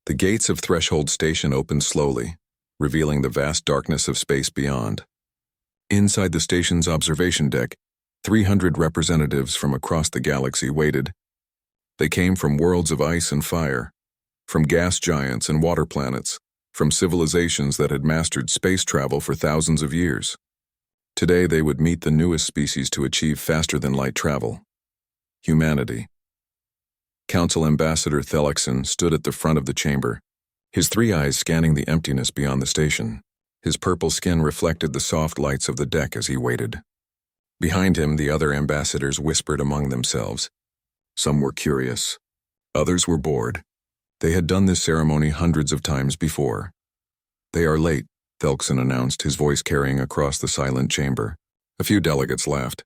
The gates of Threshold Station opened slowly, revealing the vast darkness of space beyond. Inside the station's observation deck, 300 representatives from across the galaxy waited. They came from worlds of ice and fire, from gas giants and water planets, from civilizations that had mastered space travel for thousands of years. Today they would meet the newest species to achieve faster-than-light travel: humanity. Council Ambassador Thelixon stood at the front of the chamber, his three eyes scanning the emptiness beyond the station. His purple skin reflected the soft lights of the deck as he waited. Behind him, the other ambassadors whispered among themselves. Some were curious. Others were bored. They had done this ceremony hundreds of times before. "They are late," Thelixon announced, his voice carrying across the silent chamber. A few delegates laughed.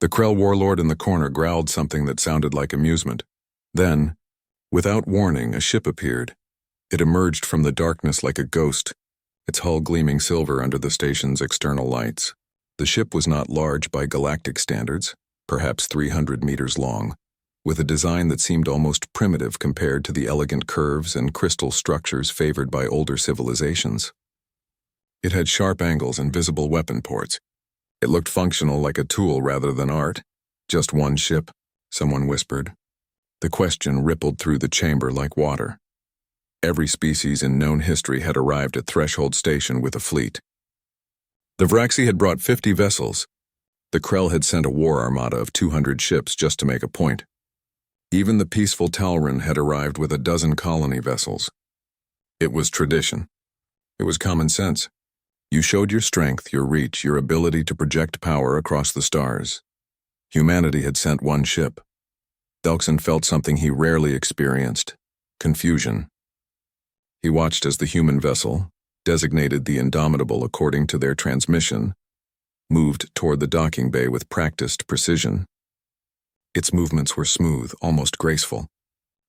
The Krell warlord in the corner growled something that sounded like amusement. Then, without warning, a ship appeared. It emerged from the darkness like a ghost, its hull gleaming silver under the station's external lights. The ship was not large by galactic standards, perhaps 300 meters long, with a design that seemed almost primitive compared to the elegant curves and crystal structures favored by older civilizations. It had sharp angles and visible weapon ports. It looked functional, like a tool rather than art. "Just one ship?" someone whispered. The question rippled through the chamber like water. Every species in known history had arrived at Threshold Station with a fleet. The Vraxi had brought 50 vessels. The Krell had sent a war armada of 200 ships just to make a point. Even the peaceful Talrin had arrived with a dozen colony vessels. It was tradition. It was common sense. You showed your strength, your reach, your ability to project power across the stars. Humanity had sent one ship. Thelixon felt something he rarely experienced: confusion. He watched as the human vessel, designated the Indomitable according to their transmission, moved toward the docking bay with practiced precision. Its movements were smooth, almost graceful,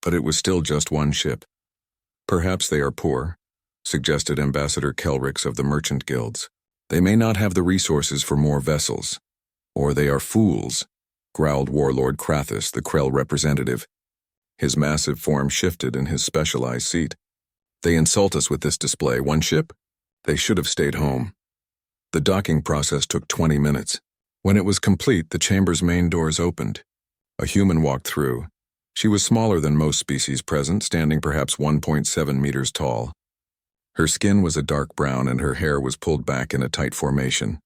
but it was still just one ship. "Perhaps they are poor," suggested Ambassador Kelrix of the Merchant Guilds. "They may not have the resources for more vessels. Or they are fools," growled Warlord Krathis, the Krell representative. His massive form shifted in his specialized seat. "They insult us with this display. One ship? They should have stayed home." The docking process took 20 minutes. When it was complete, the chamber's main doors opened. A human walked through. She was smaller than most species present, standing perhaps 1.7 meters tall. Her skin was a dark brown and her hair was pulled back in a tight formation.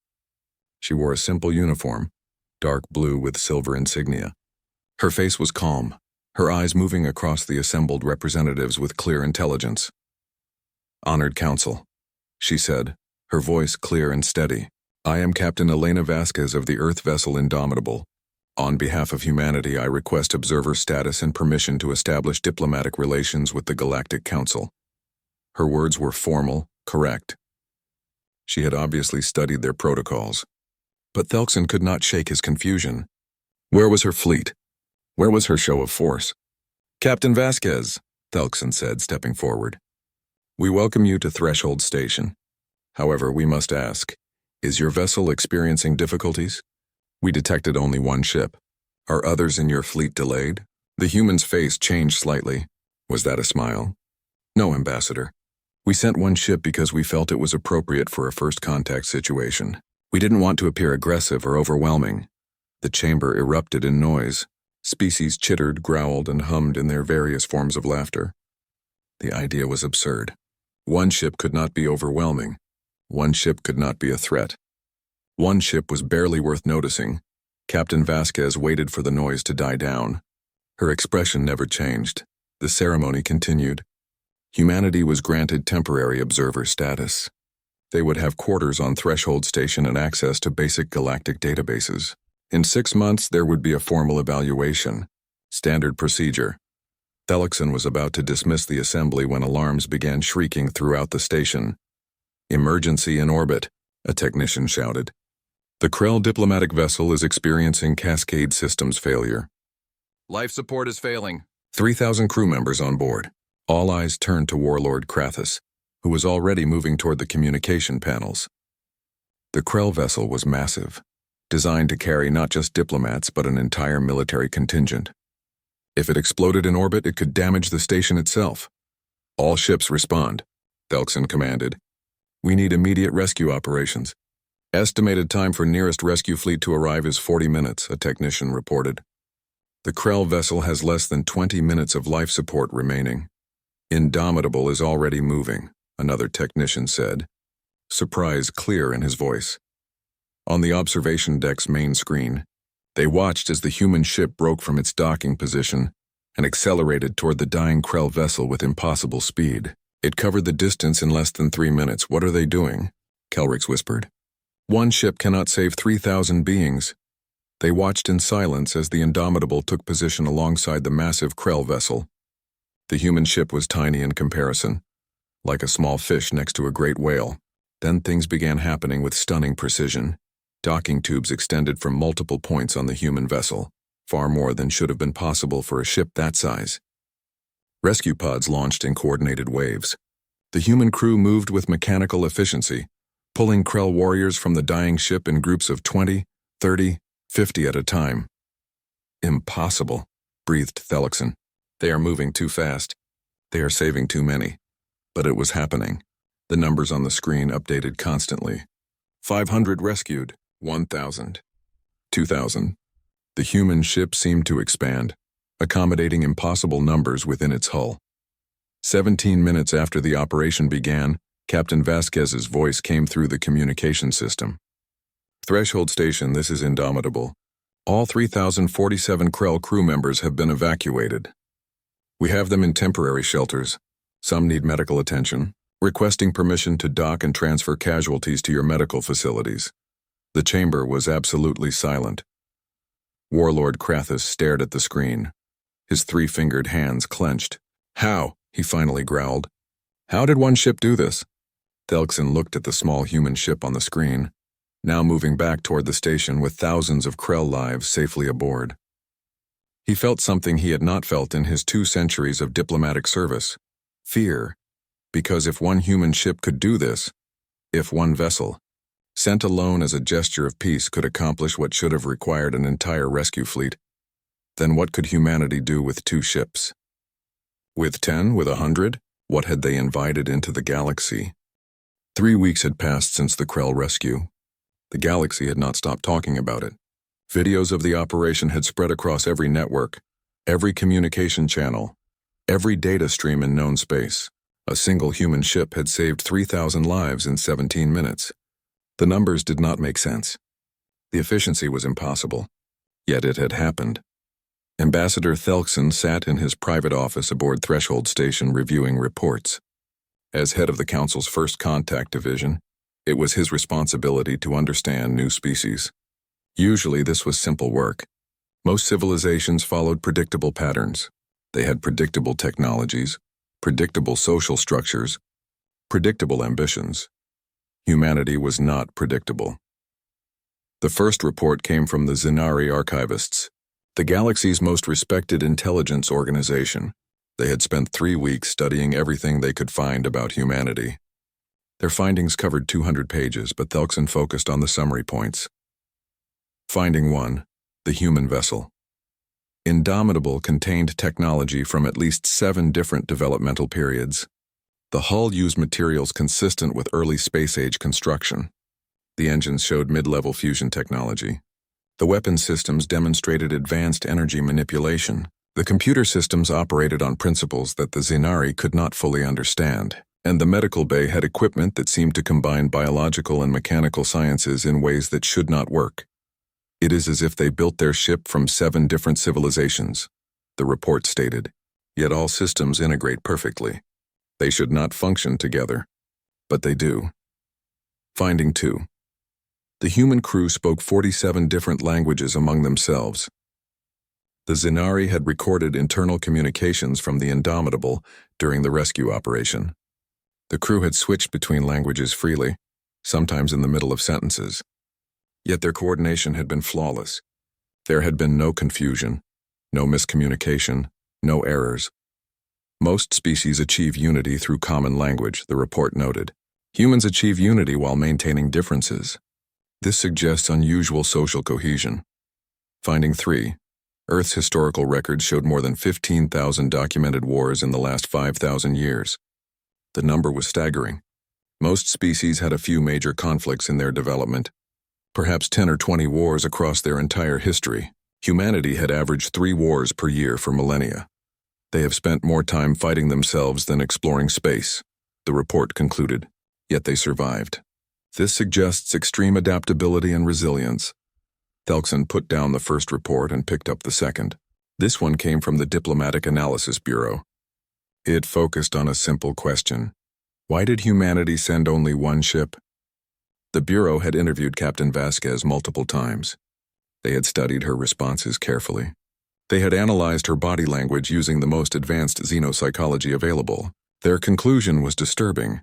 She wore a simple uniform, dark blue with silver insignia. Her face was calm, her eyes moving across the assembled representatives with clear intelligence. "Honored Council," she said, her voice clear and steady. "I am Captain Elena Vasquez of the Earth vessel Indomitable. On behalf of humanity, I request observer status and permission to establish diplomatic relations with the Galactic Council." Her words were formal, correct. She had obviously studied their protocols. But Thelixon could not shake his confusion. Where was her fleet? Where was her show of force? "Captain Vasquez," Thelixon said, stepping forward. "We welcome you to Threshold Station. However, we must ask, is your vessel experiencing difficulties? We detected only one ship. Are others in your fleet delayed?" The human's face changed slightly. Was that a smile? "No, Ambassador. We sent one ship because we felt it was appropriate for a first contact situation. We didn't want to appear aggressive or overwhelming." The chamber erupted in noise. Species chittered, growled, and hummed in their various forms of laughter. The idea was absurd. One ship could not be overwhelming. One ship could not be a threat. One ship was barely worth noticing. Captain Vasquez waited for the noise to die down. Her expression never changed. The ceremony continued. Humanity was granted temporary observer status. They would have quarters on Threshold Station and access to basic galactic databases. In 6 months, there would be a formal evaluation. Standard procedure. Thelixon was about to dismiss the assembly when alarms began shrieking throughout the station. "Emergency in orbit," a technician shouted. "The Krell diplomatic vessel is experiencing cascade systems failure. Life support is failing. 3,000 crew members on board." All eyes turned to Warlord Krathis, who was already moving toward the communication panels. The Krell vessel was massive, designed to carry not just diplomats but an entire military contingent. If it exploded in orbit, it could damage the station itself. All ships respond, Thelkson commanded. We need immediate rescue operations. Estimated time for nearest rescue fleet to arrive is 40 minutes, a technician reported. The Krell vessel has less than 20 minutes of life support remaining. Indomitable is already moving, another technician said, surprise clear in his voice. On the observation deck's main screen, they watched as the human ship broke from its docking position and accelerated toward the dying Krell vessel with impossible speed. It covered the distance in less than 3 minutes. What are they doing? Kelrix whispered. One ship cannot save 3,000 beings. They watched in silence as the Indomitable took position alongside the massive Krell vessel. The human ship was tiny in comparison, like a small fish next to a great whale. Then things began happening with stunning precision. Docking tubes extended from multiple points on the human vessel, far more than should have been possible for a ship that size. Rescue pods launched in coordinated waves. The human crew moved with mechanical efficiency, pulling Krell warriors from the dying ship in groups of 20, 30, 50 at a time. Impossible, breathed Thelkson. They are moving too fast. They are saving too many. But it was happening. The numbers on the screen updated constantly. 500 rescued, 1,000. 2,000. The human ship seemed to expand, accommodating impossible numbers within its hull. 17 minutes after the operation began, Captain Vasquez's voice came through the communication system. Threshold Station, this is Indomitable. All 3,047 Krell crew members have been evacuated. We have them in temporary shelters. Some need medical attention, requesting permission to dock and transfer casualties to your medical facilities. The chamber was absolutely silent. Warlord Krathus stared at the screen. His 3-fingered hands clenched. How? He finally growled. How did one ship do this? Thelkson looked at the small human ship on the screen, now moving back toward the station with thousands of Krell lives safely aboard. He felt something he had not felt in his 2 centuries of diplomatic service. Fear. Because if one human ship could do this, if one vessel, sent alone as a gesture of peace, could accomplish what should have required an entire rescue fleet, then what could humanity do with 2 ships? With 10, with 100? What had they invited into the galaxy? 3 weeks had passed since the Krell rescue. The galaxy had not stopped talking about it. Videos of the operation had spread across every network, every communication channel, every data stream in known space. A single human ship had saved 3,000 lives in 17 minutes. The numbers did not make sense. The efficiency was impossible. Yet it had happened. Ambassador Thelkson sat in his private office aboard Threshold Station reviewing reports. As head of the Council's First Contact Division, it was his responsibility to understand new species. Usually this was simple work. Most civilizations followed predictable patterns. They had predictable technologies, predictable social structures, predictable ambitions. Humanity was not predictable. The first report came from the Zinari archivists, the galaxy's most respected intelligence organization. They had spent 3 weeks studying everything they could find about humanity. Their findings covered 200 pages, but Thelkson focused on the summary points. Finding 1, the human vessel. Indomitable contained technology from at least 7 different developmental periods. The hull used materials consistent with early space-age construction. The engines showed mid-level fusion technology. The weapon systems demonstrated advanced energy manipulation. The computer systems operated on principles that the Zinari could not fully understand, and the medical bay had equipment that seemed to combine biological and mechanical sciences in ways that should not work. It is as if they built their ship from 7 different civilizations, the report stated, yet all systems integrate perfectly. They should not function together, but they do. Finding 2. The human crew spoke 47 different languages among themselves. The Zinari had recorded internal communications from the Indomitable during the rescue operation. The crew had switched between languages freely, sometimes in the middle of sentences. Yet their coordination had been flawless. There had been no confusion, no miscommunication, no errors. Most species achieve unity through common language, the report noted. Humans achieve unity while maintaining differences. This suggests unusual social cohesion. Finding 3. Earth's historical records showed more than 15,000 documented wars in the last 5,000 years. The number was staggering. Most species had a few major conflicts in their development, perhaps 10 or 20 wars across their entire history. Humanity had averaged 3 wars per year for millennia. They have spent more time fighting themselves than exploring space, the report concluded, yet they survived. This suggests extreme adaptability and resilience. Thelkson put down the first report and picked up the second. This one came from the Diplomatic Analysis Bureau. It focused on a simple question. Why did humanity send only one ship? The Bureau had interviewed Captain Vasquez multiple times. They had studied her responses carefully. They had analyzed her body language using the most advanced xenopsychology available. Their conclusion was disturbing.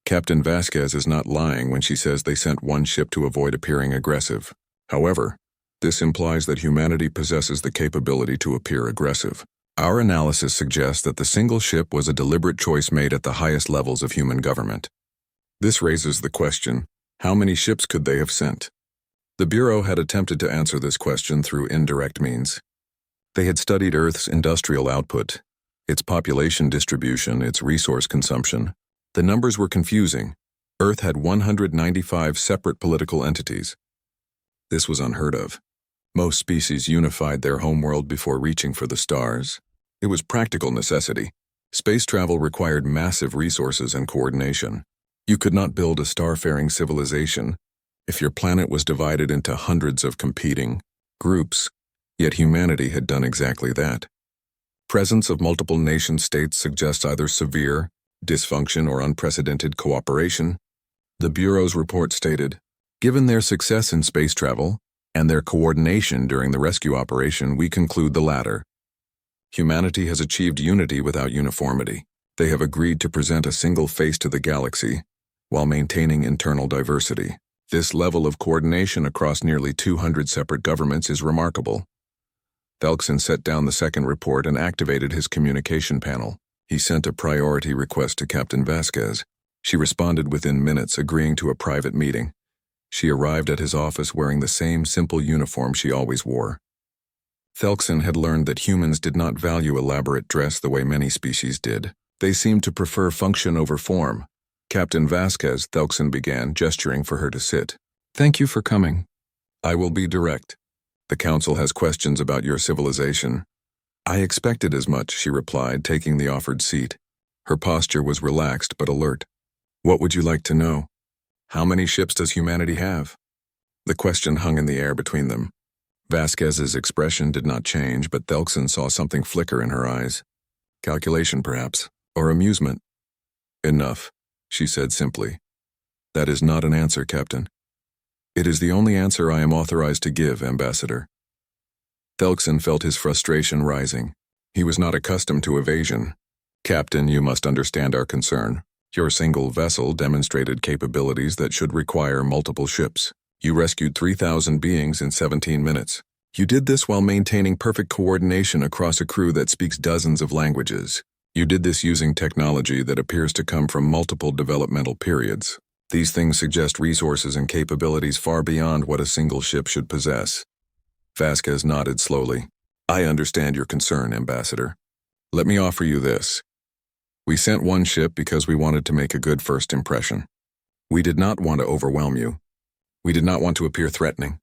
Captain Vasquez is not lying when she says they sent one ship to avoid appearing aggressive. However, this implies that humanity possesses the capability to appear aggressive. Our analysis suggests that the single ship was a deliberate choice made at the highest levels of human government. This raises the question, how many ships could they have sent? The Bureau had attempted to answer this question through indirect means. They had studied Earth's industrial output, its population distribution, its resource consumption. The numbers were confusing. Earth had 195 separate political entities. This was unheard of. Most species unified their homeworld before reaching for the stars. It was practical necessity. Space travel required massive resources and coordination. You could not build a starfaring civilization if your planet was divided into hundreds of competing groups, yet humanity had done exactly that. Presence of multiple nation-states suggests either severe dysfunction or unprecedented cooperation. The Bureau's report stated, given their success in space travel and their coordination during the rescue operation, we conclude the latter. Humanity has achieved unity without uniformity. They have agreed to present a single face to the galaxy while maintaining internal diversity. This level of coordination across nearly 200 separate governments is remarkable. Thelkson set down the second report and activated his communication panel. He sent a priority request to Captain Vasquez. She responded within minutes, agreeing to a private meeting. She arrived at his office wearing the same simple uniform she always wore. Thelkson had learned that humans did not value elaborate dress the way many species did. They seemed to prefer function over form. Captain Vasquez, Thelkson began, gesturing for her to sit. Thank you for coming. I will be direct. The Council has questions about your civilization. I expected as much, she replied, taking the offered seat. Her posture was relaxed but alert. What would you like to know? How many ships does humanity have? The question hung in the air between them. Vasquez's expression did not change, but Thelkson saw something flicker in her eyes. Calculation, perhaps, or amusement. Enough, she said simply. That is not an answer, Captain. It is the only answer I am authorized to give, Ambassador. Thelkson felt his frustration rising. He was not accustomed to evasion. Captain, you must understand our concern. Your single vessel demonstrated capabilities that should require multiple ships. You rescued 3,000 beings in 17 minutes. You did this while maintaining perfect coordination across a crew that speaks dozens of languages. You did this using technology that appears to come from multiple developmental periods. These things suggest resources and capabilities far beyond what a single ship should possess. Vasquez nodded slowly. I understand your concern, Ambassador. Let me offer you this. We sent one ship because we wanted to make a good first impression. We did not want to overwhelm you. We did not want to appear threatening.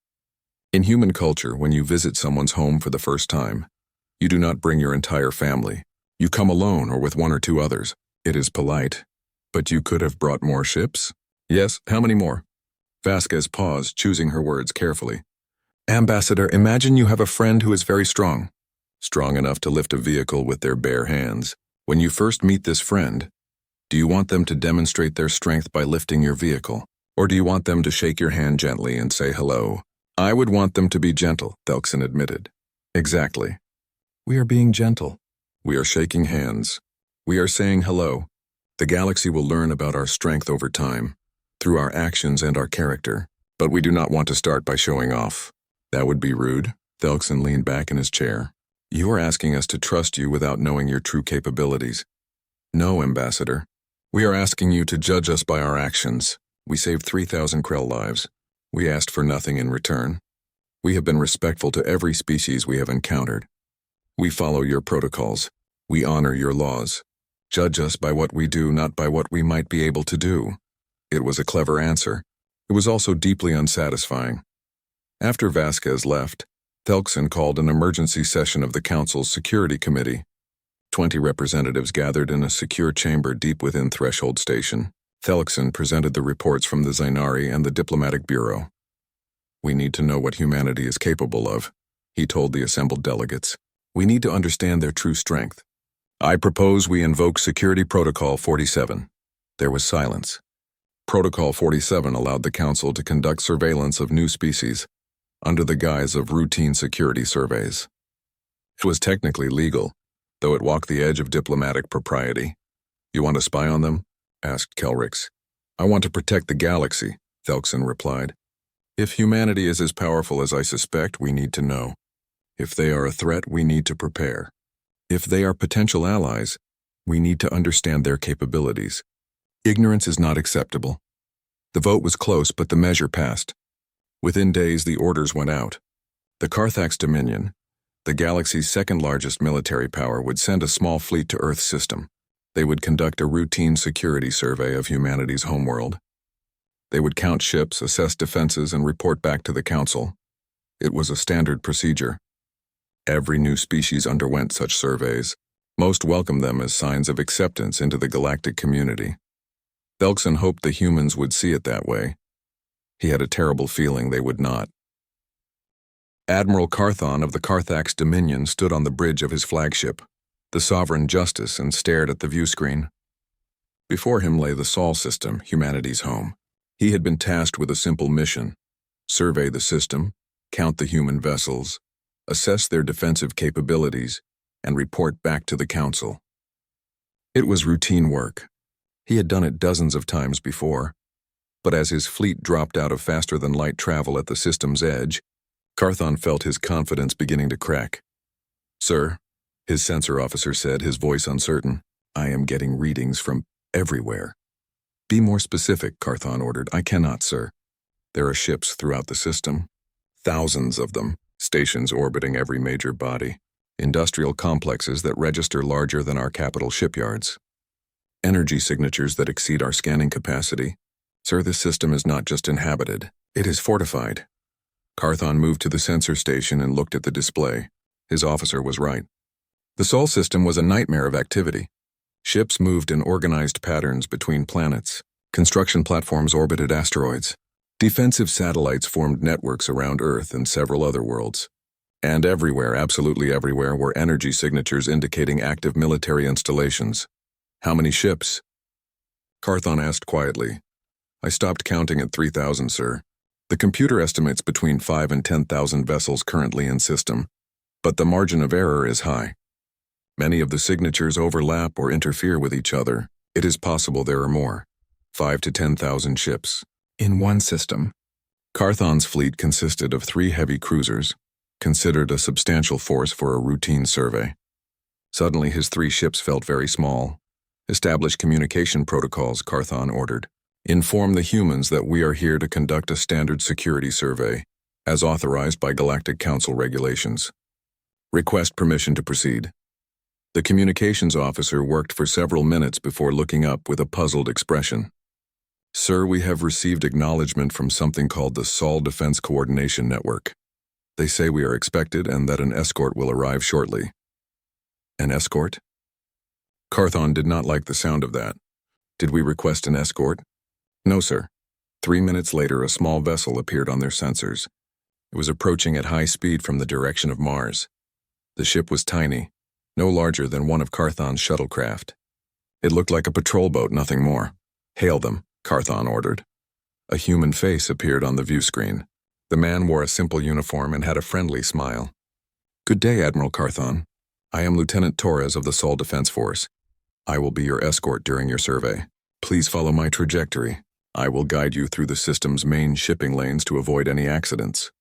In human culture, when you visit someone's home for the first time, you do not bring your entire family. You come alone or with 1 or 2 others. It is polite. But you could have brought more ships? Yes, how many more? Vasquez paused, choosing her words carefully. Ambassador, imagine you have a friend who is very strong. Strong enough to lift a vehicle with their bare hands. When you first meet this friend, do you want them to demonstrate their strength by lifting your vehicle? Or do you want them to shake your hand gently and say hello? I would want them to be gentle, Thelkson admitted. Exactly. We are being gentle. We are shaking hands. We are saying hello. The galaxy will learn about our strength over time, through our actions and our character. But we do not want to start by showing off. That would be rude. Thelkson leaned back in his chair. You are asking us to trust you without knowing your true capabilities. No, Ambassador. We are asking you to judge us by our actions. We saved 3,000 Krell lives. We asked for nothing in return. We have been respectful to every species we have encountered. We follow your protocols. We honor your laws. Judge us by what we do, not by what we might be able to do. It was a clever answer. It was also deeply unsatisfying. After Vasquez left, Thelkson called an emergency session of the Council's Security Committee. 20 representatives gathered in a secure chamber deep within Threshold Station. Thelkson presented the reports from the Zainari and the Diplomatic Bureau. We need to know what humanity is capable of, he told the assembled delegates. We need to understand their true strength. I propose we invoke Security Protocol 47. There was silence. Protocol 47 allowed the Council to conduct surveillance of new species under the guise of routine security surveys. It was technically legal, though it walked the edge of diplomatic propriety. You want to spy on them? Asked Kelrix. I want to protect the galaxy, Thelkson replied. If humanity is as powerful as I suspect, we need to know. If they are a threat, we need to prepare. If they are potential allies, we need to understand their capabilities. Ignorance is not acceptable. The vote was close, but the measure passed. Within days, the orders went out. The Carthax Dominion, the galaxy's second-largest military power, would send a small fleet to Earth's system. They would conduct a routine security survey of humanity's homeworld. They would count ships, assess defenses, and report back to the Council. It was a standard procedure. Every new species underwent such surveys. Most welcomed them as signs of acceptance into the galactic community. Thelkson hoped the humans would see it that way. He had a terrible feeling they would not. Admiral Carthon of the Carthax Dominion stood on the bridge of his flagship, the Sovereign Justice, and stared at the viewscreen. Before him lay the Sol system, humanity's home. He had been tasked with a simple mission: survey the system, count the human vessels, assess their defensive capabilities, and report back to the Council. It was routine work. He had done it dozens of times before, but as his fleet dropped out of faster-than-light travel at the system's edge, Carthon felt his confidence beginning to crack. Sir, his sensor officer said, his voice uncertain, I am getting readings from everywhere. Be more specific, Carthon ordered. I cannot, sir. There are ships throughout the system. Thousands of them, stations orbiting every major body, industrial complexes that register larger than our capital shipyards. Energy signatures that exceed our scanning capacity. Sir, this system is not just inhabited, it is fortified. Carthon moved to the sensor station and looked at the display. His officer was right. The Sol system was a nightmare of activity. Ships moved in organized patterns between planets. Construction platforms orbited asteroids. Defensive satellites formed networks around Earth and several other worlds. And everywhere, absolutely everywhere, were energy signatures indicating active military installations. How many ships? Carthon asked quietly. I stopped counting at 3,000, sir. The computer estimates between 5,000 and 10,000 vessels currently in system, but the margin of error is high. Many of the signatures overlap or interfere with each other. It is possible there are more. 5,000 to 10,000 ships in one system. Carthon's fleet consisted of 3 heavy cruisers, considered a substantial force for a routine survey. Suddenly his 3 ships felt very small. Establish communication protocols, Carthon ordered. Inform the humans that we are here to conduct a standard security survey, as authorized by Galactic Council regulations. Request permission to proceed. The communications officer worked for several minutes before looking up with a puzzled expression. Sir, we have received acknowledgement from something called the Sol Defense Coordination Network. They say we are expected and that an escort will arrive shortly. An escort? Carthon did not like the sound of that. Did we request an escort? No, sir. 3 minutes later, a small vessel appeared on their sensors. It was approaching at high speed from the direction of Mars. The ship was tiny, no larger than one of Carthon's shuttlecraft. It looked like a patrol boat, nothing more. Hail them, Carthon ordered. A human face appeared on the view screen. The man wore a simple uniform and had a friendly smile. Good day, Admiral Carthon. I am Lieutenant Torres of the Sol Defense Force. I will be your escort during your survey. Please follow my trajectory. I will guide you through the system's main shipping lanes to avoid any accidents.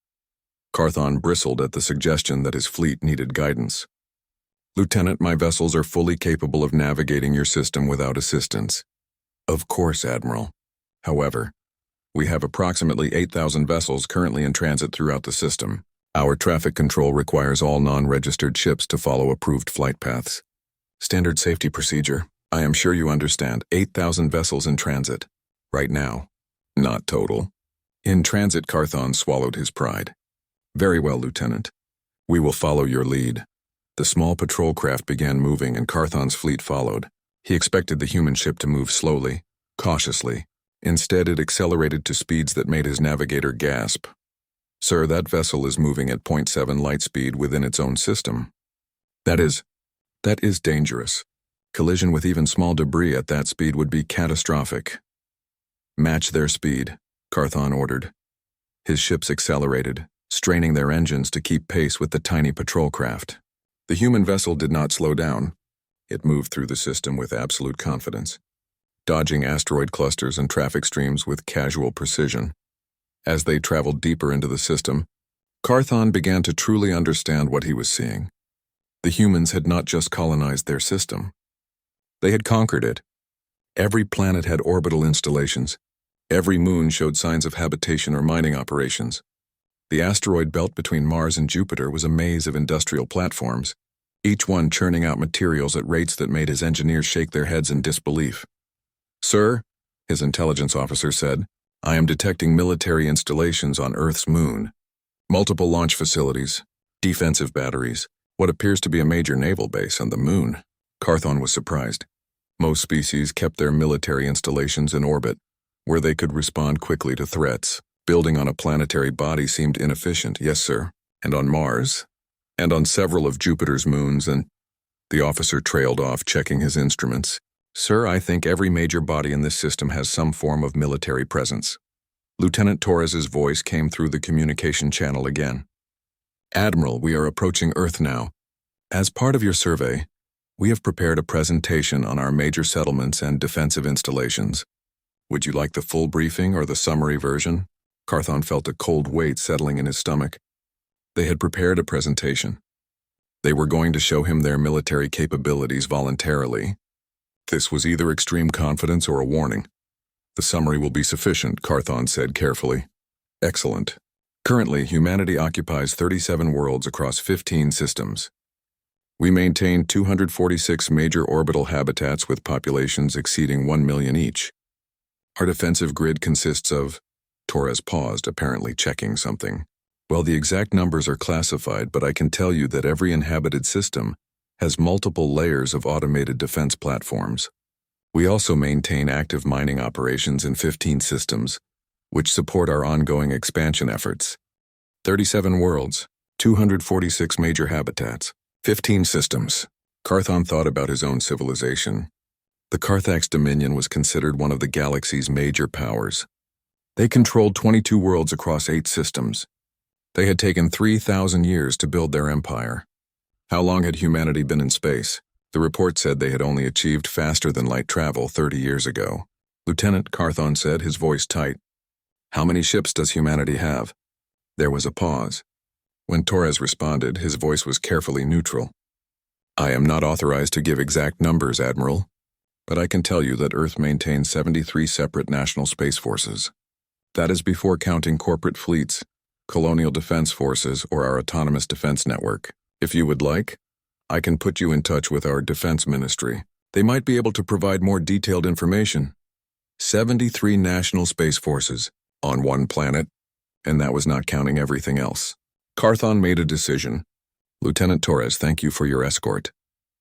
Carthon bristled at the suggestion that his fleet needed guidance. Lieutenant, my vessels are fully capable of navigating your system without assistance. Of course, Admiral. However, we have approximately 8,000 vessels currently in transit throughout the system. Our traffic control requires all non-registered ships to follow approved flight paths. Standard safety procedure, I am sure you understand, 8,000 vessels in transit. Right now. Not total. In transit, Carthon swallowed his pride. Very well, Lieutenant. We will follow your lead. The small patrol craft began moving and Carthon's fleet followed. He expected the human ship to move slowly, cautiously. Instead, it accelerated to speeds that made his navigator gasp. Sir, that vessel is moving at 0.7 light speed within its own system. That is dangerous. Collision with even small debris at that speed would be catastrophic. Match their speed, Carthon ordered. His ships accelerated, straining their engines to keep pace with the tiny patrol craft. The human vessel did not slow down. It moved through the system with absolute confidence, dodging asteroid clusters and traffic streams with casual precision. As they traveled deeper into the system, Carthon began to truly understand what he was seeing. The humans had not just colonized their system. They had conquered it. Every planet had orbital installations. Every moon showed signs of habitation or mining operations. The asteroid belt between Mars and Jupiter was a maze of industrial platforms, each one churning out materials at rates that made his engineers shake their heads in disbelief. Sir, his intelligence officer said, I am detecting military installations on Earth's moon. Multiple launch facilities, defensive batteries, what appears to be a major naval base on the moon. Carthon was surprised. Most species kept their military installations in orbit, where they could respond quickly to threats. Building on a planetary body seemed inefficient, yes, sir. And on Mars, and on several of Jupiter's moons, and the officer trailed off, checking his instruments. Sir, I think every major body in this system has some form of military presence. Lieutenant Torres's voice came through the communication channel again. Admiral, we are approaching Earth now. As part of your survey, we have prepared a presentation on our major settlements and defensive installations. Would you like the full briefing or the summary version? Carthon felt a cold weight settling in his stomach. They had prepared a presentation. They were going to show him their military capabilities voluntarily. This was either extreme confidence or a warning. The summary will be sufficient, Carthon said carefully. Excellent. Currently, humanity occupies 37 worlds across 15 systems. We maintain 246 major orbital habitats with populations exceeding 1 million each. Our defensive grid consists of... Torres paused, apparently checking something. Well, the exact numbers are classified, but I can tell you that every inhabited system has multiple layers of automated defense platforms. We also maintain active mining operations in 15 systems, which support our ongoing expansion efforts. 37 worlds, 246 major habitats, 15 systems. Carthon thought about his own civilization. The Carthax Dominion was considered one of the galaxy's major powers. They controlled 22 worlds across 8 systems. They had taken 3,000 years to build their empire. How long had humanity been in space? The report said they had only achieved faster-than-light travel 30 years ago. Lieutenant, Carthon said, his voice tight. How many ships does humanity have? There was a pause. When Torres responded, his voice was carefully neutral. I am not authorized to give exact numbers, Admiral, but I can tell you that Earth maintains 73 separate national space forces. That is before counting corporate fleets, colonial defense forces, or our autonomous defense network. If you would like, I can put you in touch with our defense ministry. They might be able to provide more detailed information. 73 national space forces on one planet, and that was not counting everything else. Carthon made a decision. Lieutenant Torres, thank you for your escort,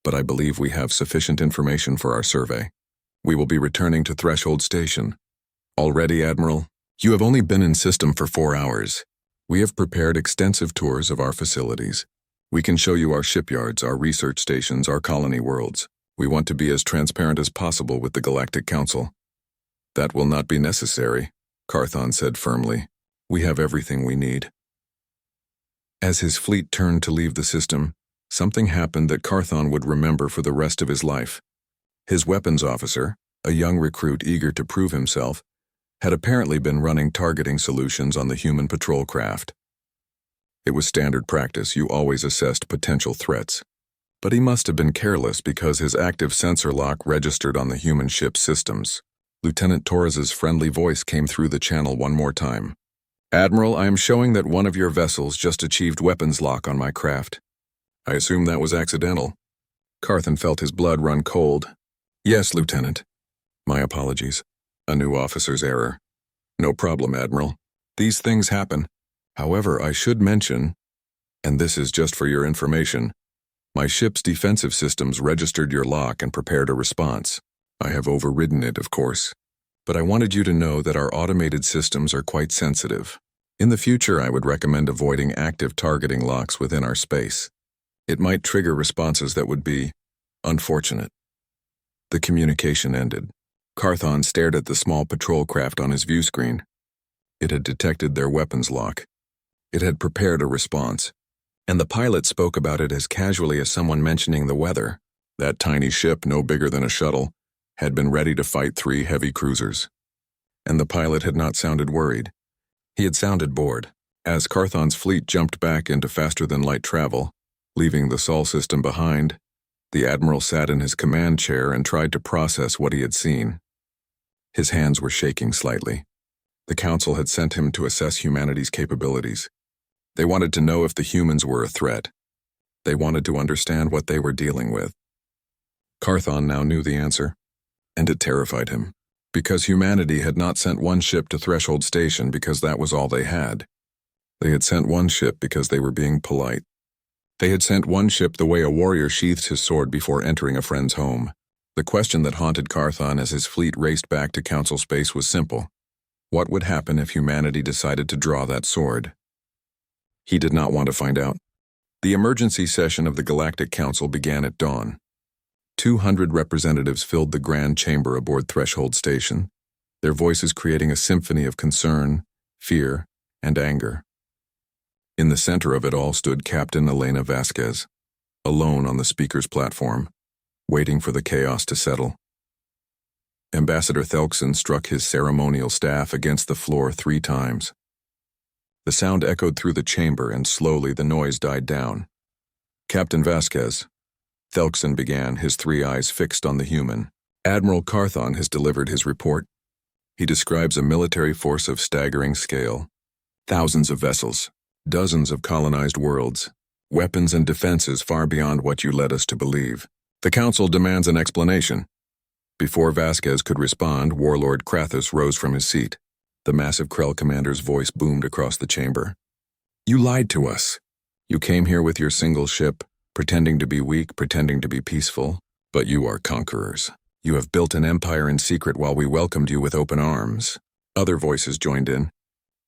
but I believe we have sufficient information for our survey. We will be returning to Threshold Station. Already, Admiral? You have only been in system for 4 hours. We have prepared extensive tours of our facilities. We can show you our shipyards, our research stations, our colony worlds. We want to be as transparent as possible with the Galactic Council. That will not be necessary, Carthon said firmly. We have everything we need. As his fleet turned to leave the system, something happened that Carthon would remember for the rest of his life. His weapons officer, a young recruit eager to prove himself, had apparently been running targeting solutions on the human patrol craft. It was standard practice, you always assessed potential threats. But he must have been careless because his active sensor lock registered on the human ship's systems. Lieutenant Torres's friendly voice came through the channel one more time. Admiral, I am showing that one of your vessels just achieved weapons lock on my craft. I assume that was accidental. Carthon felt his blood run cold. Yes, Lieutenant. My apologies. A new officer's error. No problem, Admiral. These things happen. However, I should mention, and this is just for your information, my ship's defensive systems registered your lock and prepared a response. I have overridden it, of course. But I wanted you to know that our automated systems are quite sensitive. In the future, I would recommend avoiding active targeting locks within our space. It might trigger responses that would be unfortunate. The communication ended. Carthon stared at the small patrol craft on his view screen. It had detected their weapons lock. It had prepared a response. And the pilot spoke about it as casually as someone mentioning the weather. That tiny ship, no bigger than a shuttle, had been ready to fight 3 heavy cruisers. And the pilot had not sounded worried. He had sounded bored. As Carthon's fleet jumped back into faster-than-light travel, leaving the Sol system behind, the Admiral sat in his command chair and tried to process what he had seen. His hands were shaking slightly. The Council had sent him to assess humanity's capabilities. They wanted to know if the humans were a threat. They wanted to understand what they were dealing with. Carthon now knew the answer, and it terrified him, because humanity had not sent one ship to Threshold Station because that was all they had. They had sent one ship because they were being polite. They had sent one ship the way a warrior sheathes his sword before entering a friend's home. The question that haunted Carthon as his fleet raced back to Council space was simple. What would happen if humanity decided to draw that sword? He did not want to find out. The emergency session of the Galactic Council began at dawn. 200 representatives filled the grand chamber aboard Threshold Station, their voices creating a symphony of concern, fear, and anger. In the center of it all stood Captain Elena Vasquez, alone on the speaker's platform, waiting for the chaos to settle. Ambassador Thelkson struck his ceremonial staff against the floor 3 times. The sound echoed through the chamber, and slowly the noise died down. Captain Vasquez, Thelkson began, his 3 eyes fixed on the human. Admiral Carthon has delivered his report. He describes a military force of staggering scale. Thousands of vessels, dozens of colonized worlds, weapons and defenses far beyond what you led us to believe. The Council demands an explanation. Before Vasquez could respond, Warlord Krathus rose from his seat. The massive Krell commander's voice boomed across the chamber. You lied to us. You came here with your single ship, pretending to be weak, pretending to be peaceful, but you are conquerors. You have built an empire in secret while we welcomed you with open arms. Other voices joined in.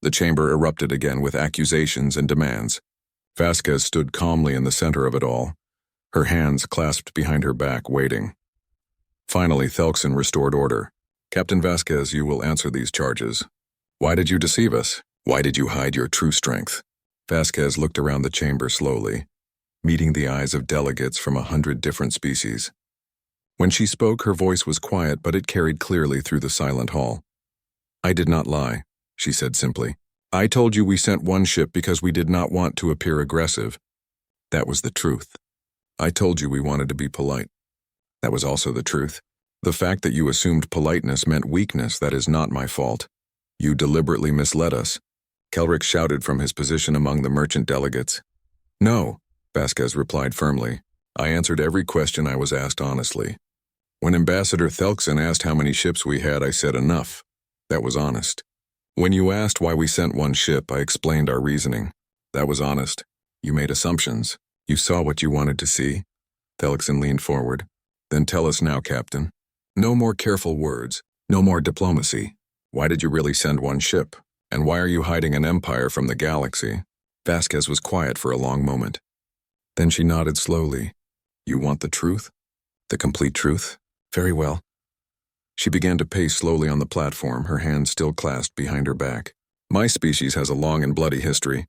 The chamber erupted again with accusations and demands. Vasquez stood calmly in the center of it all, her hands clasped behind her back, waiting. Finally, Thelkson restored order. Captain Vasquez, you will answer these charges. Why did you deceive us? Why did you hide your true strength? Vasquez looked around the chamber slowly, meeting the eyes of delegates from 100 different species. When she spoke, her voice was quiet, but it carried clearly through the silent hall. I did not lie, she said simply. I told you we sent one ship because we did not want to appear aggressive. That was the truth. I told you we wanted to be polite. That was also the truth. The fact that you assumed politeness meant weakness, that is not my fault. You deliberately misled us. Kelrick shouted from his position among the merchant delegates. No, Vasquez replied firmly. I answered every question I was asked honestly. When Ambassador Thelkson asked how many ships we had, I said enough. That was honest. When you asked why we sent one ship, I explained our reasoning. That was honest. You made assumptions. You saw what you wanted to see. Thelkson leaned forward. Then tell us now, Captain. No more careful words. No more diplomacy. Why did you really send one ship? And why are you hiding an empire from the galaxy? Vasquez was quiet for a long moment. Then she nodded slowly. You want the truth? The complete truth? Very well. She began to pace slowly on the platform, her hands still clasped behind her back. My species has a long and bloody history.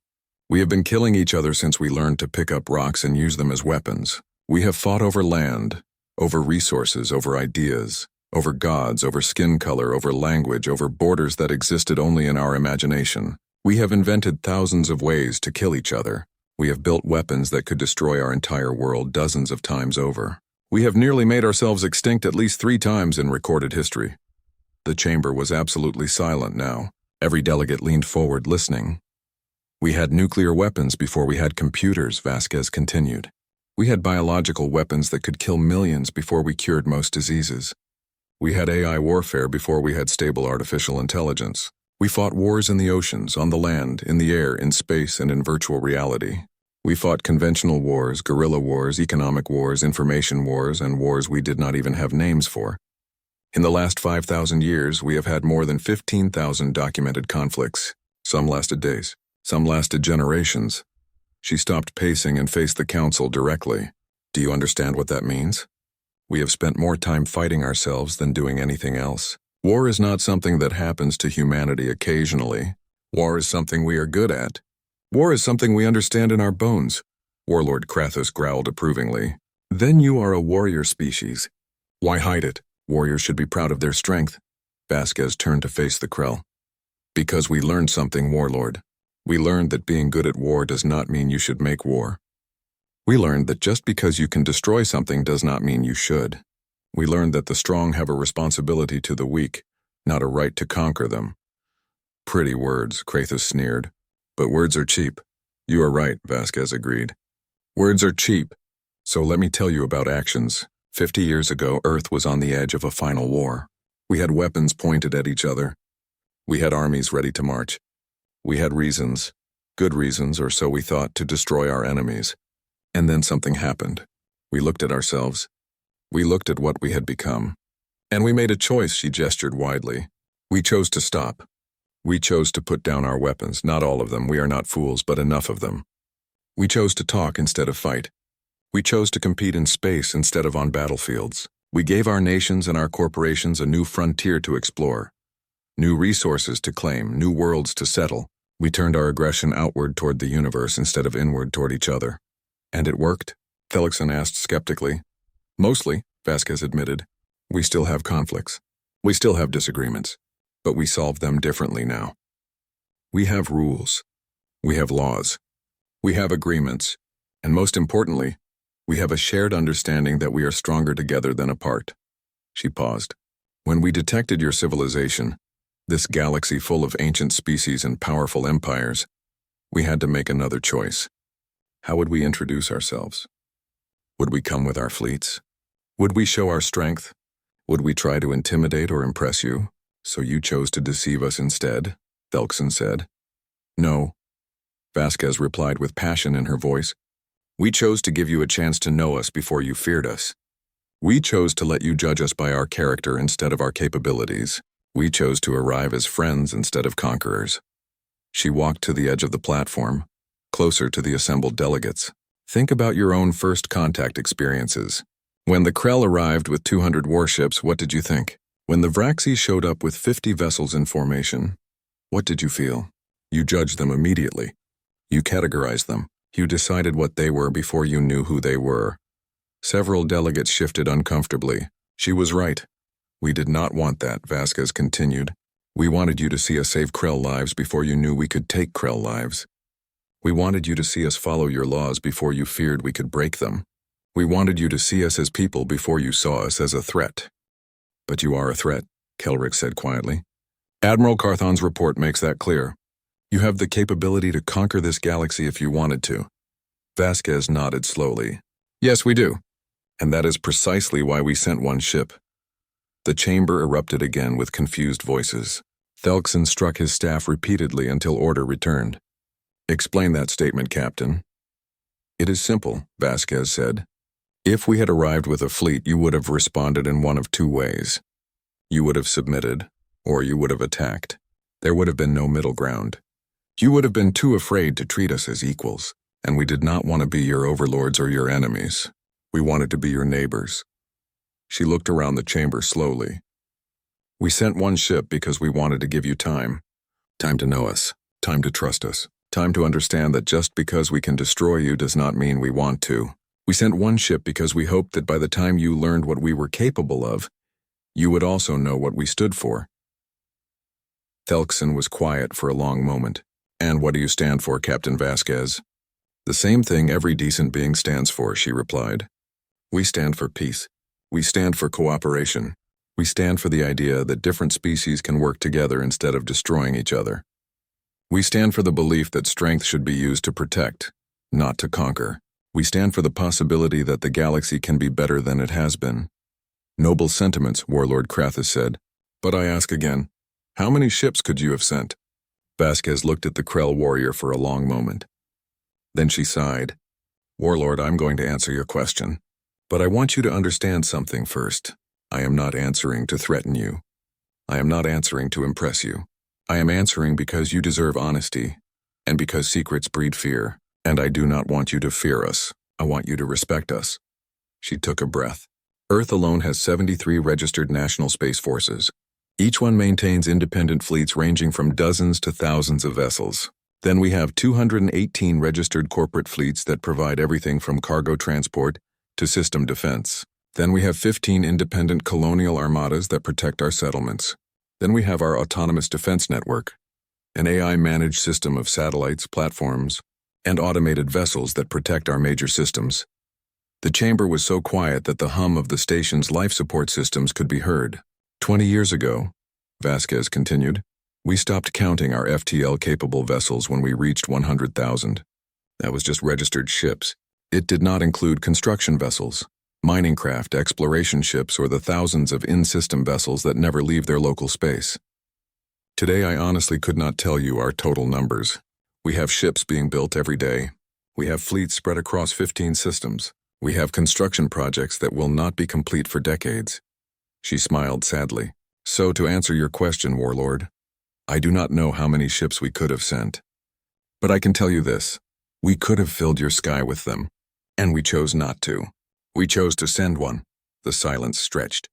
We have been killing each other since we learned to pick up rocks and use them as weapons. We have fought over land, over resources, over ideas, over gods, over skin color, over language, over borders that existed only in our imagination. We have invented thousands of ways to kill each other. We have built weapons that could destroy our entire world dozens of times over. We have nearly made ourselves extinct at least 3 times in recorded history. The chamber was absolutely silent now. Every delegate leaned forward, listening. We had nuclear weapons before we had computers, Vasquez continued. We had biological weapons that could kill millions before we cured most diseases. We had AI warfare before we had stable artificial intelligence. We fought wars in the oceans, on the land, in the air, in space, and in virtual reality. We fought conventional wars, guerrilla wars, economic wars, information wars, and wars we did not even have names for. In the last 5,000 years, we have had more than 15,000 documented conflicts. Some lasted days. Some lasted generations. She stopped pacing and faced the council directly. Do you understand what that means? We have spent more time fighting ourselves than doing anything else. War is not something that happens to humanity occasionally. War is something we are good at. War is something we understand in our bones. Warlord Krathus growled approvingly. Then you are a warrior species. Why hide it? Warriors should be proud of their strength. Vasquez turned to face the Krell. Because we learned something, Warlord. We learned that being good at war does not mean you should make war. We learned that just because you can destroy something does not mean you should. We learned that the strong have a responsibility to the weak, not a right to conquer them. Pretty words, Krathus sneered. But words are cheap. You are right, Vasquez agreed. Words are cheap. So let me tell you about actions. 50 years ago, Earth was on the edge of a final war. We had weapons pointed at each other. We had armies ready to march. We had reasons, good reasons, or so we thought, to destroy our enemies. And then something happened. We looked at ourselves. We looked at what we had become. And we made a choice, she gestured widely. We chose to stop. We chose to put down our weapons, not all of them, we are not fools, but enough of them. We chose to talk instead of fight. We chose to compete in space instead of on battlefields. We gave our nations and our corporations a new frontier to explore, new resources to claim, new worlds to settle. We turned our aggression outward toward the universe instead of inward toward each other. And it worked? Felixson asked skeptically. Mostly, Vasquez admitted. We still have conflicts. We still have disagreements. But we solve them differently now. We have rules. We have laws. We have agreements. And most importantly, we have a shared understanding that we are stronger together than apart. She paused. When we detected your civilization, this galaxy full of ancient species and powerful empires, we had to make another choice. How would we introduce ourselves? Would we come with our fleets? Would we show our strength? Would we try to intimidate or impress you? So you chose to deceive us instead, Felixson said. No, Vasquez replied with passion in her voice. We chose to give you a chance to know us before you feared us. We chose to let you judge us by our character instead of our capabilities. We chose to arrive as friends instead of conquerors. She walked to the edge of the platform, closer to the assembled delegates. Think about your own first contact experiences. When the Krell arrived with 200 warships, what did you think? When the Vraxi showed up with 50 vessels in formation, what did you feel? You judged them immediately. You categorized them. You decided what they were before you knew who they were. Several delegates shifted uncomfortably. She was right. We did not want that, Vasquez continued. We wanted you to see us save Krell lives before you knew we could take Krell lives. We wanted you to see us follow your laws before you feared we could break them. We wanted you to see us as people before you saw us as a threat. But you are a threat, Kelrick said quietly. Admiral Carthon's report makes that clear. You have the capability to conquer this galaxy if you wanted to. Vasquez nodded slowly. Yes, we do. And that is precisely why we sent one ship. The chamber erupted again with confused voices. Felixson struck his staff repeatedly until order returned. Explain that statement, Captain. It is simple, Vasquez said. If we had arrived with a fleet, you would have responded in one of two ways. You would have submitted, or you would have attacked. There would have been no middle ground. You would have been too afraid to treat us as equals, and we did not want to be your overlords or your enemies. We wanted to be your neighbors. She looked around the chamber slowly. We sent one ship because we wanted to give you time. Time to know us, time to trust us, time to understand that just because we can destroy you does not mean we want to. We sent one ship because we hoped that by the time you learned what we were capable of, you would also know what we stood for. Felixson was quiet for a long moment. And what do you stand for, Captain Vasquez? The same thing every decent being stands for, she replied. We stand for peace. We stand for cooperation. We stand for the idea that different species can work together instead of destroying each other. We stand for the belief that strength should be used to protect, not to conquer. We stand for the possibility that the galaxy can be better than it has been. Noble sentiments, Warlord Krathis said. But I ask again, how many ships could you have sent? Vasquez looked at the Krell warrior for a long moment. Then she sighed. Warlord, I'm going to answer your question. But I want you to understand something first. I am not answering to threaten you. I am not answering to impress you. I am answering because you deserve honesty, and because secrets breed fear, and I do not want you to fear us. I want you to respect us. She took a breath. Earth alone has 73 registered national space forces. Each one maintains independent fleets ranging from dozens to thousands of vessels. Then we have 218 registered corporate fleets that provide everything from cargo transport to system defense. Then we have 15 independent colonial armadas that protect our settlements. Then we have our autonomous defense network, an AI-managed system of satellites, platforms, and automated vessels that protect our major systems. The chamber was so quiet that the hum of the station's life support systems could be heard. 20 years ago, Vasquez continued, we stopped counting our FTL-capable vessels when we reached 100,000. That was just registered ships. It did not include construction vessels, mining craft, exploration ships, or the thousands of in-system vessels that never leave their local space. Today, I honestly could not tell you our total numbers. We have ships being built every day. We have fleets spread across 15 systems. We have construction projects that will not be complete for decades. She smiled sadly. So, to answer your question, Warlord, I do not know how many ships we could have sent. But I can tell you this. We could have filled your sky with them, and we chose not to. We chose to send one. The silence stretched.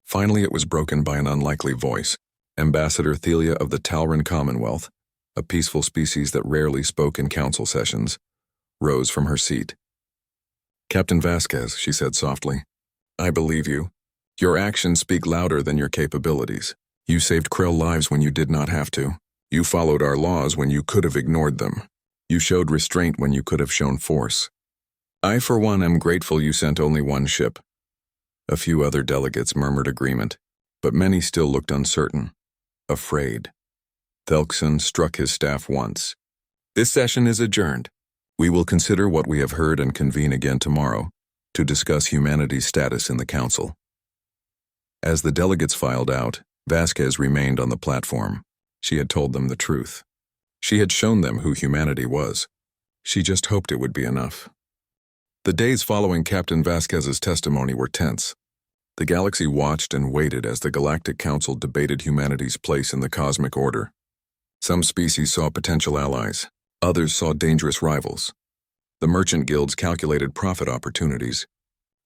Finally, it was broken by an unlikely voice. Ambassador Thelia of the Talran Commonwealth, a peaceful species that rarely spoke in council sessions, rose from her seat. Captain Vasquez, she said softly, I believe you. Your actions speak louder than your capabilities. You saved Krell lives when you did not have to. You followed our laws when you could have ignored them. You showed restraint when you could have shown force. I, for one, am grateful you sent only one ship. A few other delegates murmured agreement, but many still looked uncertain, afraid. Thelkson struck his staff once. This session is adjourned. We will consider what we have heard and convene again tomorrow to discuss humanity's status in the Council. As the delegates filed out, Vasquez remained on the platform. She had told them the truth. She had shown them who humanity was. She just hoped it would be enough. The days following Captain Vasquez's testimony were tense. The galaxy watched and waited as the Galactic Council debated humanity's place in the cosmic order. Some species saw potential allies. Others saw dangerous rivals. The merchant guilds calculated profit opportunities.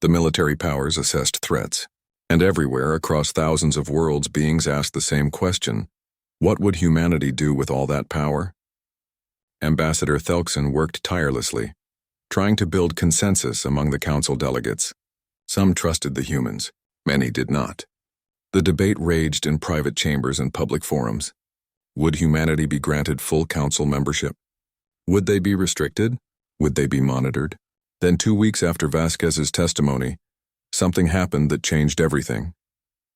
The military powers assessed threats. And everywhere across thousands of worlds, beings asked the same question. What would humanity do with all that power? Ambassador Thelkson worked tirelessly, trying to build consensus among the council delegates. Some trusted the humans, many did not. The debate raged in private chambers and public forums. Would humanity be granted full council membership? Would they be restricted? Would they be monitored? Then 2 weeks after Vasquez's testimony, something happened that changed everything.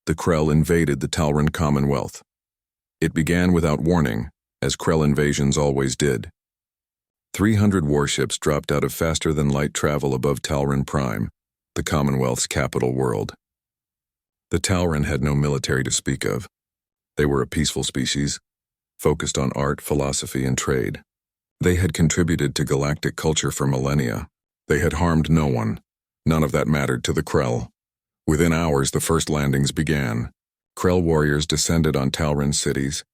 The Krell invaded the Talran Commonwealth. It began without warning, as Krell invasions always did. 300 warships dropped out of faster-than-light travel above Talran Prime, the Commonwealth's capital world. The Talran had no military to speak of. They were a peaceful species, focused on art, philosophy, and trade. They had contributed to galactic culture for millennia. They had harmed no one. None of that mattered to the Krell. Within hours, the first landings began. Krell warriors descended on Talran cities,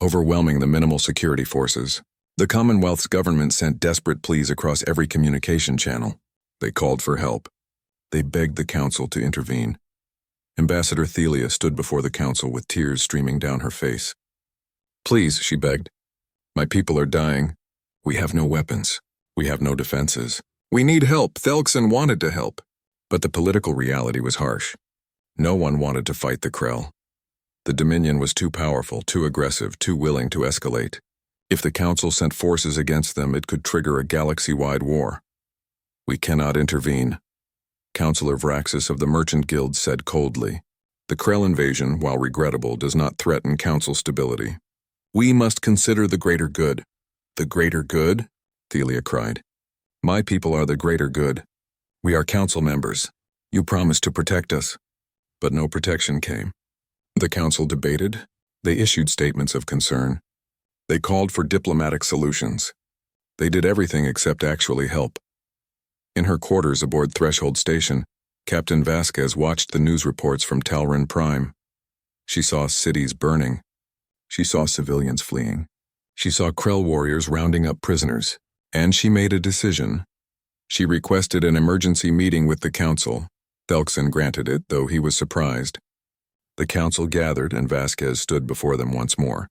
overwhelming the minimal security forces. The Commonwealth's government sent desperate pleas across every communication channel. They called for help. They begged the council to intervene. Ambassador Thelia stood before the council with tears streaming down her face. Please, she begged. My people are dying. We have no weapons. We have no defenses. We need help. Thelkson wanted to help. But the political reality was harsh. No one wanted to fight the Krell. The Dominion was too powerful, too aggressive, too willing to escalate. If the Council sent forces against them, it could trigger a galaxy-wide war. We cannot intervene, Councillor Vraxis of the Merchant Guild said coldly. The Krell invasion, while regrettable, does not threaten Council stability. We must consider the greater good. The greater good? Thelia cried. My people are the greater good. We are council members. You promised to protect us. But no protection came. The council debated. They issued statements of concern. They called for diplomatic solutions. They did everything except actually help. In her quarters aboard Threshold Station, Captain Vasquez watched the news reports from Talron Prime. She saw cities burning. She saw civilians fleeing. She saw Krell warriors rounding up prisoners. And she made a decision. She requested an emergency meeting with the council. Thelkson granted it, though he was surprised. The council gathered and Vasquez stood before them once more.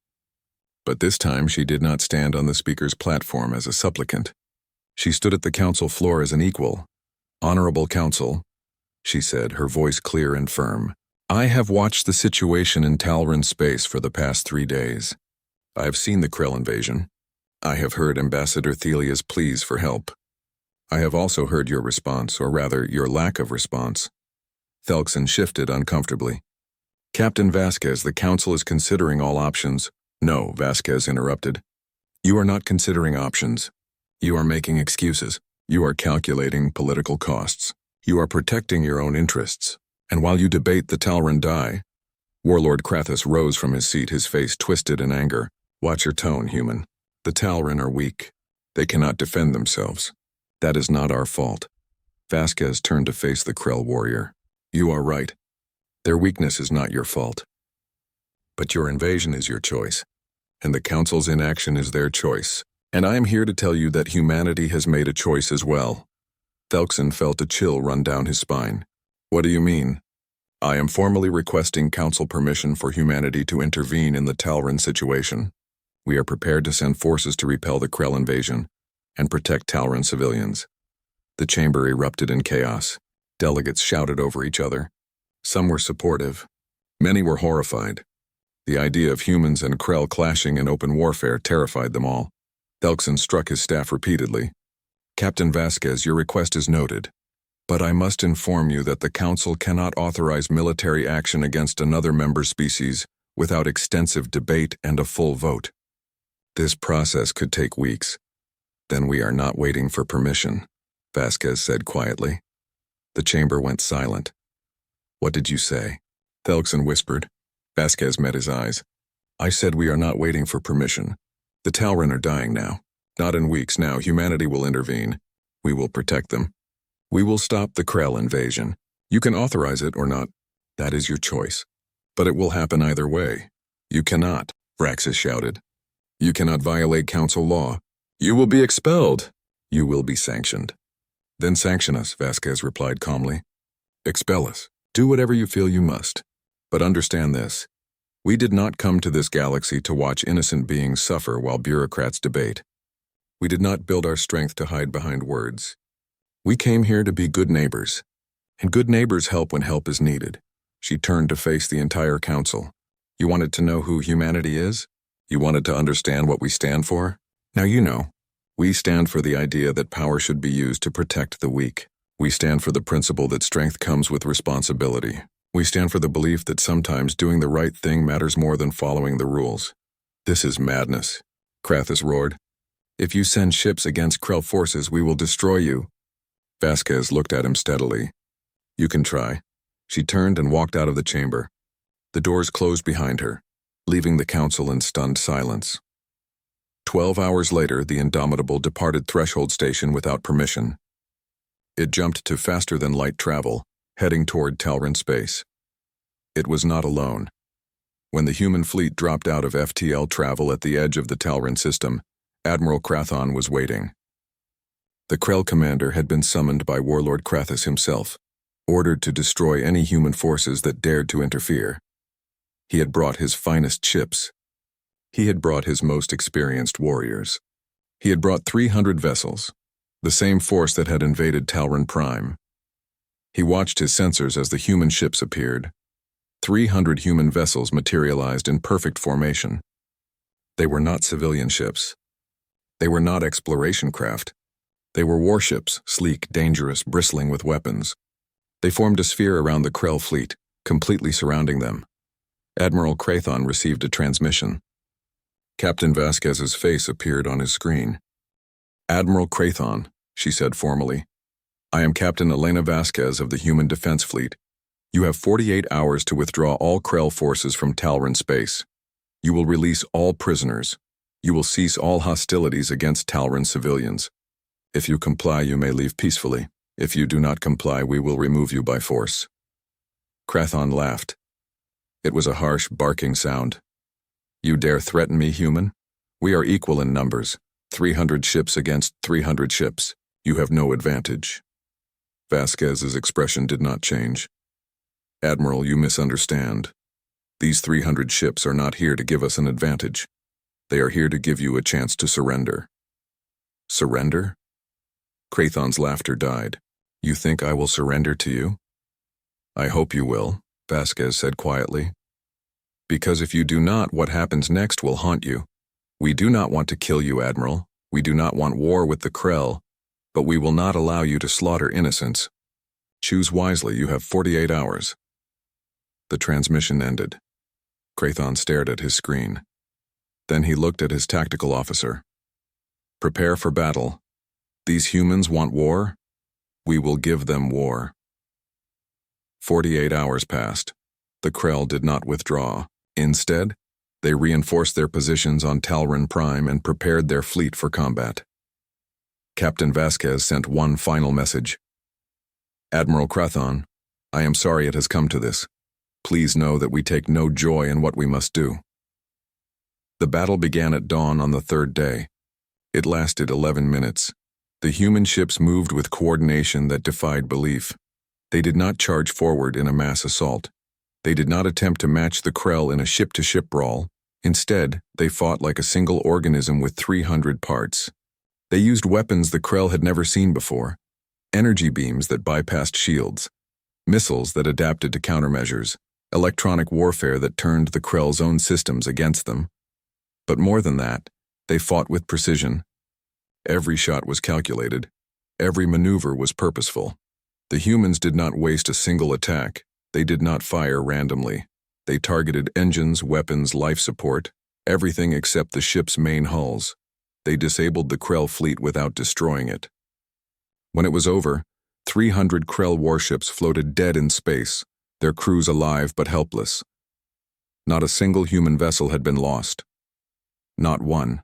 But this time she did not stand on the speaker's platform as a supplicant. She stood at the council floor as an equal. "Honorable council," she said, her voice clear and firm. "I have watched the situation in Talron space for the past 3 days. I have seen the Krell invasion. I have heard Ambassador Thelia's pleas for help. I have also heard your response, or rather, your lack of response." Thelkson shifted uncomfortably. "Captain Vasquez, the council is considering all options." "No," Vasquez interrupted. "You are not considering options. You are making excuses. You are calculating political costs. You are protecting your own interests. And while you debate the Talron die..." Warlord Krathus rose from his seat, his face twisted in anger. "Watch your tone, human. The Talron are weak. They cannot defend themselves. That is not our fault." Vasquez turned to face the Krell warrior. "You are right. Their weakness is not your fault. But your invasion is your choice, and the Council's inaction is their choice. And I am here to tell you that humanity has made a choice as well." Thelkson felt a chill run down his spine. "What do you mean?" "I am formally requesting Council permission for humanity to intervene in the Talron situation. We are prepared to send forces to repel the Krell invasion and protect Talron civilians." The chamber erupted in chaos. Delegates shouted over each other. Some were supportive. Many were horrified. The idea of humans and Krell clashing in open warfare terrified them all. Thelkson struck his staff repeatedly. "Captain Vasquez, your request is noted. But I must inform you that the Council cannot authorize military action against another member species without extensive debate and a full vote. This process could take weeks." "Then we are not waiting for permission," Vasquez said quietly. The chamber went silent. "What did you say?" Thelkson whispered. Vasquez met his eyes. "I said we are not waiting for permission. The Talron are dying now. Not in weeks now. Humanity will intervene. We will protect them. We will stop the Krell invasion. You can authorize it or not. That is your choice. But it will happen either way." "You cannot," Vraxis shouted. "You cannot violate council law. You will be expelled. You will be sanctioned." "Then sanction us," Vasquez replied calmly. "Expel us. Do whatever you feel you must. But understand this. We did not come to this galaxy to watch innocent beings suffer while bureaucrats debate. We did not build our strength to hide behind words. We came here to be good neighbors. And good neighbors help when help is needed." She turned to face the entire council. "You wanted to know who humanity is? You wanted to understand what we stand for? Now you know. We stand for the idea that power should be used to protect the weak. We stand for the principle that strength comes with responsibility. We stand for the belief that sometimes doing the right thing matters more than following the rules." "This is madness," Krathus roared. "If you send ships against Krell forces, we will destroy you." Vasquez looked at him steadily. "You can try." She turned and walked out of the chamber. The doors closed behind her, leaving the council in stunned silence. 12 hours later, the Indomitable departed Threshold Station without permission. It jumped to faster-than-light travel, heading toward Talron space. It was not alone. When the human fleet dropped out of FTL travel at the edge of the Talron system, Admiral Krathon was waiting. The Krell commander had been summoned by Warlord Krathus himself, ordered to destroy any human forces that dared to interfere. He had brought his finest ships. He had brought his most experienced warriors. He had brought 300 vessels, the same force that had invaded Talron Prime. He watched his sensors as the human ships appeared. 300 human vessels materialized in perfect formation. They were not civilian ships. They were not exploration craft. They were warships, sleek, dangerous, bristling with weapons. They formed a sphere around the Krell fleet, completely surrounding them. Admiral Krathon received a transmission. Captain Vasquez's face appeared on his screen. "Admiral Krathon," she said formally. "I am Captain Elena Vasquez of the Human Defense Fleet. You have 48 hours to withdraw all Krell forces from Talron space. You will release all prisoners. You will cease all hostilities against Talron civilians. If you comply, you may leave peacefully. If you do not comply, we will remove you by force." Krathon laughed. It was a harsh, barking sound. "You dare threaten me, human? We are equal in numbers. 300 ships against 300 ships. You have no advantage." Vasquez's expression did not change. "Admiral, you misunderstand. These 300 ships are not here to give us an advantage. They are here to give you a chance to surrender." "Surrender?" Krathon's laughter died. "You think I will surrender to you?" "I hope you will," Vasquez said quietly. "Because if you do not, what happens next will haunt you. We do not want to kill you, Admiral. We do not want war with the Krell, but we will not allow you to slaughter innocents. Choose wisely, you have 48 hours. The transmission ended. Krathon stared at his screen. Then he looked at his tactical officer. "Prepare for battle. These humans want war? We will give them war." 48 hours passed. The Krell did not withdraw. Instead, they reinforced their positions on Talron Prime and prepared their fleet for combat. Captain Vasquez sent one final message. "Admiral Krathon, I am sorry it has come to this. Please know that we take no joy in what we must do." The battle began at dawn on the third day. It lasted 11 minutes. The human ships moved with coordination that defied belief. They did not charge forward in a mass assault. They did not attempt to match the Krell in a ship-to-ship brawl. Instead, they fought like a single organism with 300 parts. They used weapons the Krell had never seen before. Energy beams that bypassed shields. Missiles that adapted to countermeasures. Electronic warfare that turned the Krell's own systems against them. But more than that, they fought with precision. Every shot was calculated. Every maneuver was purposeful. The humans did not waste a single attack. They did not fire randomly. They targeted engines, weapons, life support, everything except the ship's main hulls. They disabled the Krell fleet without destroying it. When it was over, 300 Krell warships floated dead in space, their crews alive but helpless. Not a single human vessel had been lost. Not one.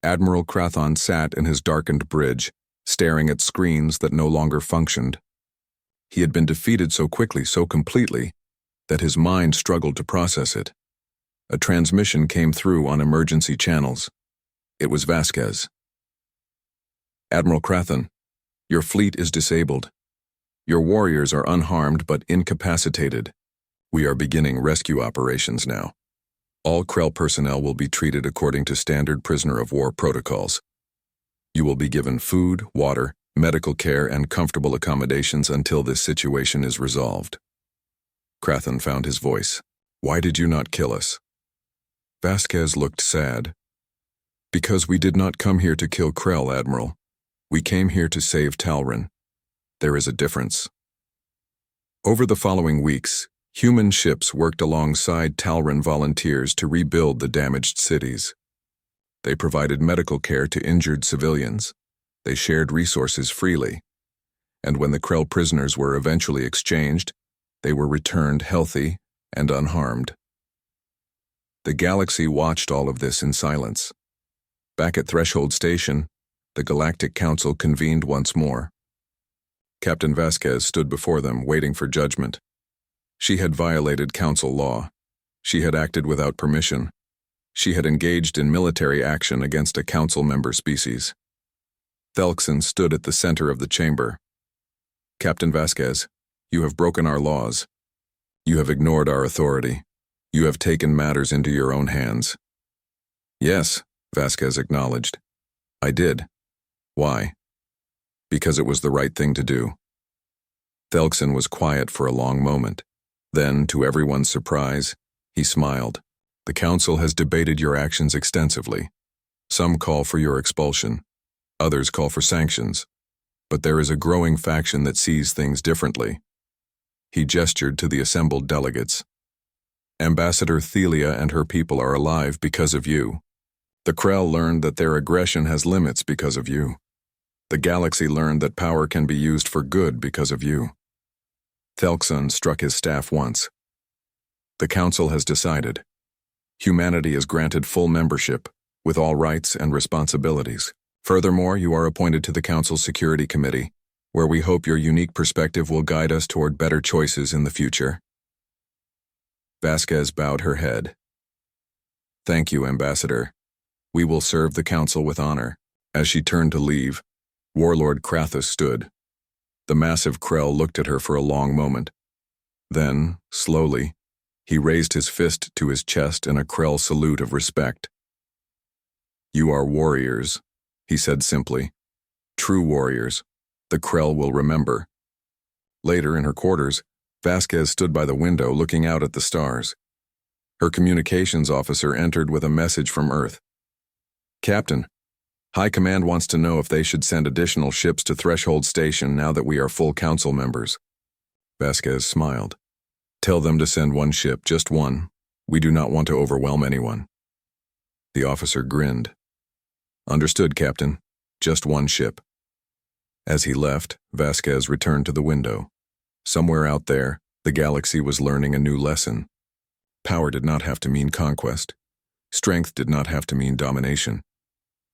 Admiral Krathon sat in his darkened bridge, staring at screens that no longer functioned. He had been defeated so quickly, so completely, that his mind struggled to process it. A transmission came through on emergency channels. It was Vasquez. "Admiral Krathon, your fleet is disabled. Your warriors are unharmed but incapacitated. We are beginning rescue operations now. All Krell personnel will be treated according to standard prisoner of war protocols. You will be given food, water, medical care, and comfortable accommodations until this situation is resolved." Krathon found his voice. "Why did you not kill us?" Vasquez looked sad. "Because we did not come here to kill Krell, Admiral. We came here to save Talron. There is a difference." Over the following weeks, human ships worked alongside Talron volunteers to rebuild the damaged cities. They provided medical care to injured civilians. They shared resources freely. And when the Krell prisoners were eventually exchanged, they were returned healthy and unharmed. The galaxy watched all of this in silence. Back at Threshold Station, the Galactic Council convened once more. Captain Vasquez stood before them, waiting for judgment. She had violated Council law. She had acted without permission. She had engaged in military action against a Council member species. Thelkson stood at the center of the chamber. "Captain Vasquez, you have broken our laws. You have ignored our authority. You have taken matters into your own hands." "Yes," Vasquez acknowledged. "I did. Why?" "Because it was the right thing to do." Thelkson was quiet for a long moment. Then, to everyone's surprise, he smiled. "The Council has debated your actions extensively. Some call for your expulsion. Others call for sanctions. But there is a growing faction that sees things differently." He gestured to the assembled delegates. "Ambassador Thelia and her people are alive because of you. The Krell learned that their aggression has limits because of you. The galaxy learned that power can be used for good because of you. Thelkson struck his staff once. The Council has decided. Humanity is granted full membership, with all rights and responsibilities. Furthermore, you are appointed to the Council Security Committee, where we hope your unique perspective will guide us toward better choices in the future. Vasquez bowed her head. Thank you, Ambassador. We will serve the Council with honor. As she turned to leave, Warlord Krathus stood. The massive Krell looked at her for a long moment. Then, slowly, he raised his fist to his chest in a Krell salute of respect. You are warriors, he said simply. True warriors. The Krell will remember. Later, in her quarters, Vasquez stood by the window looking out at the stars. Her communications officer entered with a message from Earth. Captain, High Command wants to know if they should send additional ships to Threshold Station now that we are full Council members. Vasquez smiled. Tell them to send one ship, just one. We do not want to overwhelm anyone. The officer grinned. Understood, Captain. Just one ship. As he left, Vasquez returned to the window. Somewhere out there, the galaxy was learning a new lesson. Power did not have to mean conquest. Strength did not have to mean domination.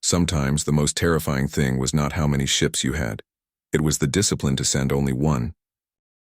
Sometimes the most terrifying thing was not how many ships you had. It was the discipline to send only one,